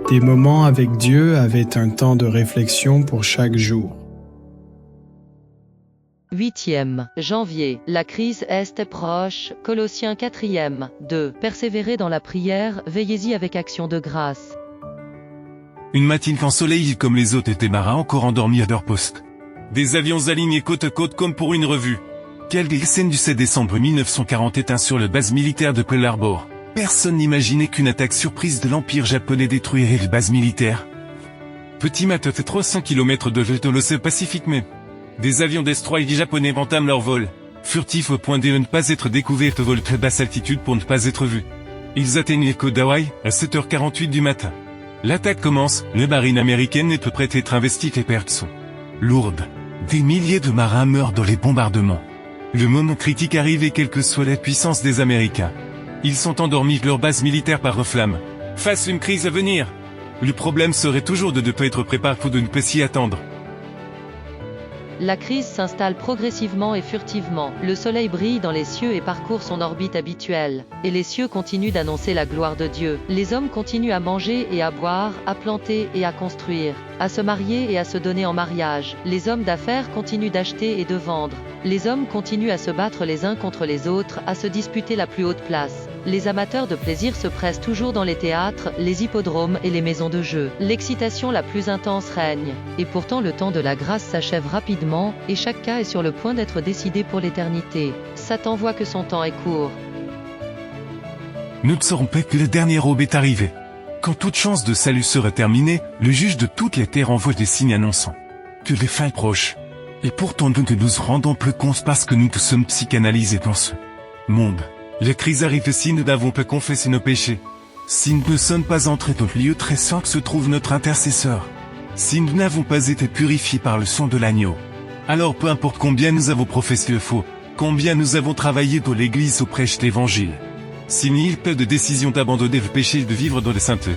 Des moments avec Dieu avaient un temps de réflexion pour chaque jour. 8e janvier. La crise est proche. Colossiens 4e 2. Persévérez dans la prière, veillez-y avec action de grâce. Une matinée ensoleillée comme les autres étaient marins encore endormis à leur poste. Des avions alignés côte à côte comme pour une revue. Quelle scène du 7 décembre 1940 éteint sur la base militaire de Pearl Harbor. Personne n'imaginait qu'une attaque surprise de l'Empire japonais détruirait les bases militaires. Petit matin à 300 km de l'océan Pacifique mais... Des avions destroyers japonais entament leur vol, furtifs au point de ne pas être découverts au vol très basse altitude pour ne pas être vus. Ils atteignent les côtes d'Hawaï à 7h48 du matin. L'attaque commence, le marine américaine est prête à être investie, les pertes sont lourdes. Des milliers de marins meurent dans les bombardements. Le moment critique arrive et quelle que soit la puissance des Américains. Ils sont endormis, leur base militaire par flamme. Face à une crise à venir, le problème serait toujours de ne pas être préparé ou de ne pas s'y attendre. La crise s'installe progressivement et furtivement. Le soleil brille dans les cieux et parcourt son orbite habituelle. Et les cieux continuent d'annoncer la gloire de Dieu. Les hommes continuent à manger et à boire, à planter et à construire, à se marier et à se donner en mariage. Les hommes d'affaires continuent d'acheter et de vendre. Les hommes continuent à se battre les uns contre les autres, à se disputer la plus haute place. Les amateurs de plaisir se pressent toujours dans les théâtres, les hippodromes et les maisons de jeu. L'excitation la plus intense règne. Et pourtant le temps de la grâce s'achève rapidement, et chaque cas est sur le point d'être décidé pour l'éternité. Satan voit que son temps est court. Nous ne saurons pas que la dernière aube est arrivée. Quand toute chance de salut sera terminée, le juge de toutes les terres envoie des signes annonçant que les fins proches. Et pourtant nous ne nous rendons plus compte parce que nous sommes psychanalysés dans ce monde. La crise arrive si nous n'avons pas confessé nos péchés. Si nous ne sommes pas entrés dans le lieu très saint que se trouve notre intercesseur. Si nous n'avons pas été purifiés par le sang de l'agneau. Alors peu importe combien nous avons professé le faux, combien nous avont travaillé dans l'église au prêche d'évangile. S'il n'y a pas de décision d'abandonner le péché et de vivre dans les saintetés.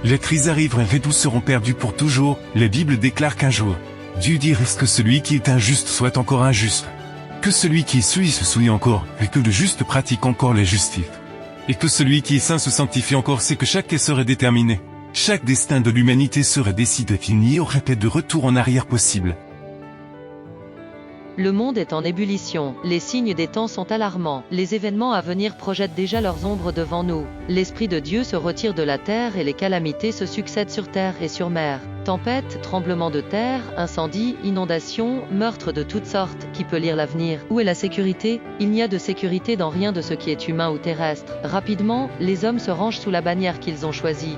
La crise arrivera et nous serons perdus pour toujours. La Bible déclare qu'un jour, Dieu dira que celui qui est injuste soit encore injuste. Que celui qui est souillé se souille encore, et que le juste pratique encore la justice. Et que celui qui est saint se sanctifie encore, c'est que chaque cas serait déterminé. Chaque destin de l'humanité serait décidé, qu'il n'y aurait pas de retour en arrière possible. Le monde est en ébullition, les signes des temps sont alarmants, les événements à venir projettent déjà leurs ombres devant nous. L'Esprit de Dieu se retire de la terre et les calamités se succèdent sur terre et sur mer. Tempêtes, tremblements de terre, incendies, inondations, meurtres de toutes sortes. Qui peut lire l'avenir? Où est la sécurité? Il n'y a de sécurité dans rien de ce qui est humain ou terrestre. Rapidement, les hommes se rangent sous la bannière qu'ils ont choisie.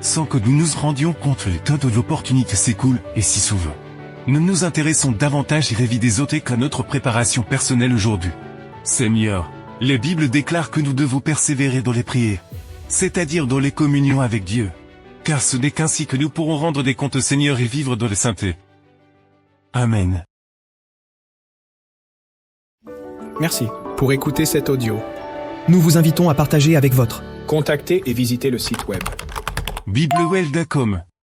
Sans que nous nous rendions compte, le temps de l'opportunité s'écoule, et si souvent. Nous nous intéressons davantage à la vie des autres qu'à notre préparation personnelle aujourd'hui. Seigneur, la Bible déclare que nous devons persévérer dans les prières, c'est-à-dire dans les communions avec Dieu. Car ce n'est qu'ainsi que nous pourrons rendre des comptes au Seigneur et vivre dans la sainteté. Amen. Merci pour écouter cet audio. Nous vous invitons à partager avec votre. Contactez et visitez le site web. biblewell.com